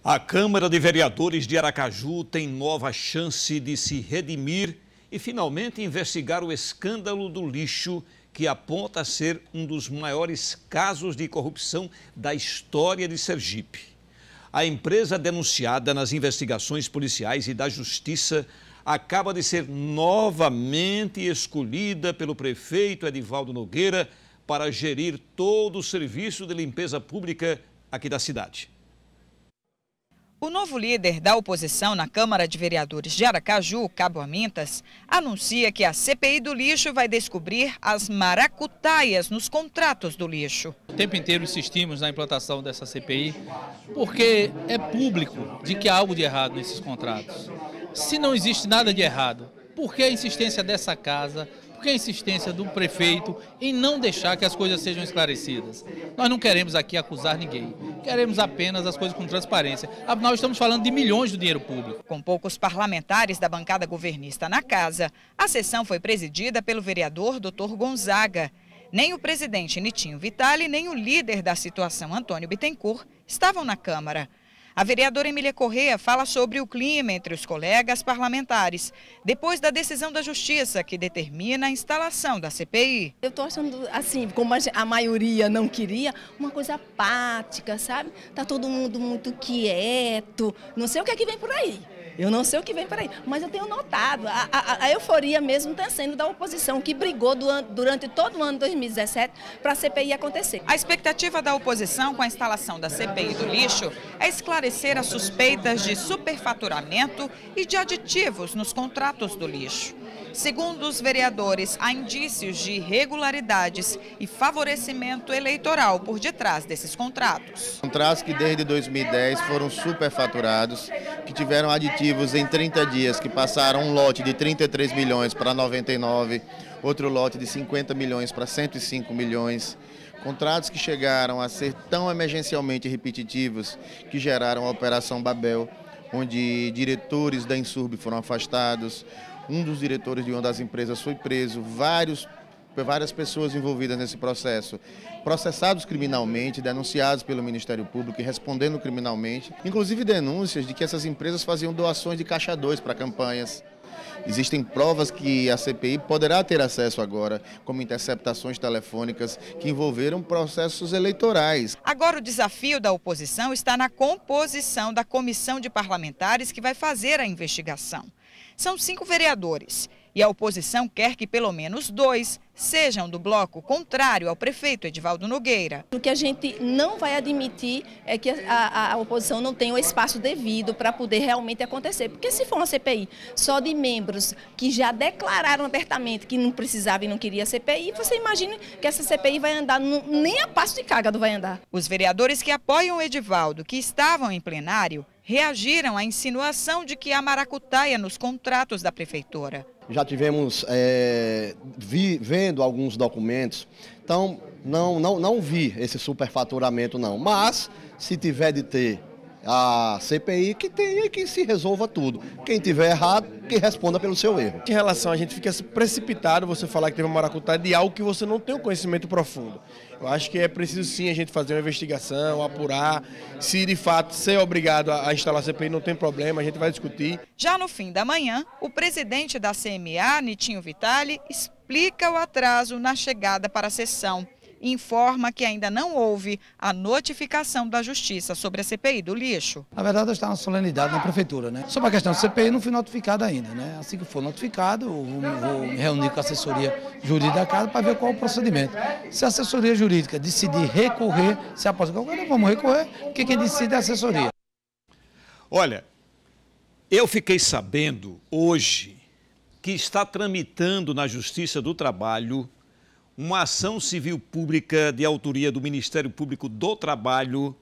A Câmara de Vereadores de Aracaju tem nova chance de se redimir e finalmente investigar o escândalo do lixo, que aponta ser um dos maiores casos de corrupção da história de Sergipe. A empresa denunciada nas investigações policiais e da Justiça acaba de ser novamente escolhida pelo prefeito Edivaldo Nogueira para gerir todo o serviço de limpeza pública aqui da cidade. O novo líder da oposição na Câmara de Vereadores de Aracaju, Cabo Amintas, anuncia que a CPI do lixo vai descobrir as maracutaias nos contratos do lixo. O tempo inteiro insistimos na implantação dessa CPI porque é público de que há algo de errado nesses contratos. Se não existe nada de errado, por que a insistência dessa casa? Por que a insistência do prefeito em não deixar que as coisas sejam esclarecidas? Nós não queremos aqui acusar ninguém, queremos apenas as coisas com transparência. Afinal, estamos falando de milhões do dinheiro público. Com poucos parlamentares da bancada governista na casa, a sessão foi presidida pelo vereador Dr. Gonzaga. Nem o presidente Nitinho Vitale, nem o líder da situação, Antônio Bittencourt, estavam na Câmara. A vereadora Emília Corrêa fala sobre o clima entre os colegas parlamentares, depois da decisão da Justiça que determina a instalação da CPI. Eu estou achando, assim, como a maioria não queria, uma coisa apática, sabe? Está todo mundo muito quieto, não sei o que é que vem por aí. Eu não sei o que vem por aí, mas eu tenho notado, a euforia mesmo está sendo da oposição, que brigou durante todo o ano de 2017 para a CPI acontecer. A expectativa da oposição com a instalação da CPI do lixo é esclarecer as suspeitas de superfaturamento e de aditivos nos contratos do lixo. Segundo os vereadores, há indícios de irregularidades e favorecimento eleitoral por detrás desses contratos. Contratos que desde 2010 foram superfaturados, que tiveram aditivos em 30 dias, que passaram um lote de 33 milhões para 99, outro lote de 50 milhões para 105 milhões. Contratos que chegaram a ser tão emergencialmente repetitivos que geraram a Operação Babel, onde diretores da Insurb foram afastados. Um dos diretores de uma das empresas foi preso, várias pessoas envolvidas nesse processo, processados criminalmente, denunciados pelo Ministério Público e respondendo criminalmente, inclusive denúncias de que essas empresas faziam doações de caixa 2 para campanhas. Existem provas que a CPI poderá ter acesso agora, como interceptações telefônicas que envolveram processos eleitorais. Agora o desafio da oposição está na composição da comissão de parlamentares que vai fazer a investigação. São 5 vereadores e a oposição quer que pelo menos 2 sejam do bloco contrário ao prefeito Edivaldo Nogueira. O que a gente não vai admitir é que a oposição não tenha o espaço devido para poder realmente acontecer. Porque se for uma CPI só de membros que já declararam abertamente que não precisava e não queria CPI, você imagina que essa CPI vai andar, nem a passo de cágado vai andar. Os vereadores que apoiam o Edivaldo, que estavam em plenário, reagiram à insinuação de que há maracutaia nos contratos da prefeitura. Já tivemos vendo alguns documentos, então não vi esse superfaturamento não, mas se tiver de ter a CPI, que tenha, que se resolva tudo. Quem tiver errado, que responda pelo seu erro. Em relação a gente fica precipitado você falar que teve uma maracutaia de algo que você não tem um conhecimento profundo. Eu acho que é preciso sim a gente fazer uma investigação, apurar, se de fato ser obrigado a instalar a CPI não tem problema, a gente vai discutir. Já no fim da manhã, o presidente da CMA, Nitinho Vitale, explica o atraso na chegada para a sessão. Informa que ainda não houve a notificação da Justiça sobre a CPI do lixo. Na verdade, está uma solenidade na prefeitura, né? Sobre a questão da CPI, não fui notificado ainda, né? Assim que for notificado, eu vou me reunir com a assessoria jurídica da casa para ver qual é o procedimento. Se a assessoria jurídica decidir recorrer, se após qualquer coisa, vamos recorrer, porque quem decide é a assessoria. Olha, eu fiquei sabendo hoje que está tramitando na Justiça do Trabalho uma ação civil pública de autoria do Ministério Público do Trabalho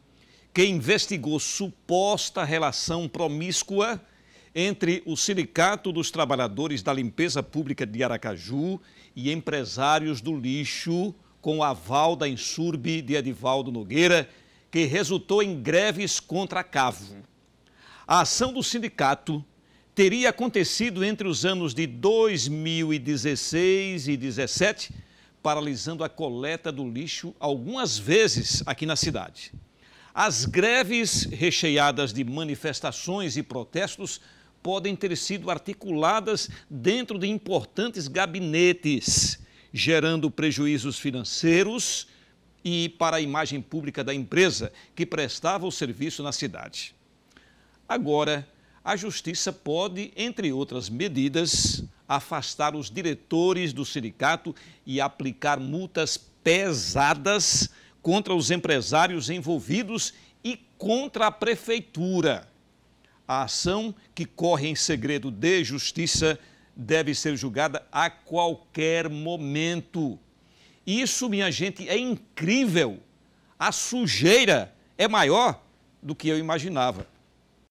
que investigou suposta relação promíscua entre o Sindicato dos Trabalhadores da Limpeza Pública de Aracaju e empresários do lixo com o aval da Insurb de Edivaldo Nogueira, que resultou em greves contra a Cavo. A ação do sindicato teria acontecido entre os anos de 2016 e 2017, paralisando a coleta do lixo algumas vezes aqui na cidade. As greves recheadas de manifestações e protestos podem ter sido articuladas dentro de importantes gabinetes, gerando prejuízos financeiros e para a imagem pública da empresa que prestava o serviço na cidade. Agora, a Justiça pode, entre outras medidas, afastar os diretores do sindicato e aplicar multas pesadas contra os empresários envolvidos e contra a prefeitura. A ação, que corre em segredo de justiça, deve ser julgada a qualquer momento. Isso, minha gente, é incrível. A sujeira é maior do que eu imaginava.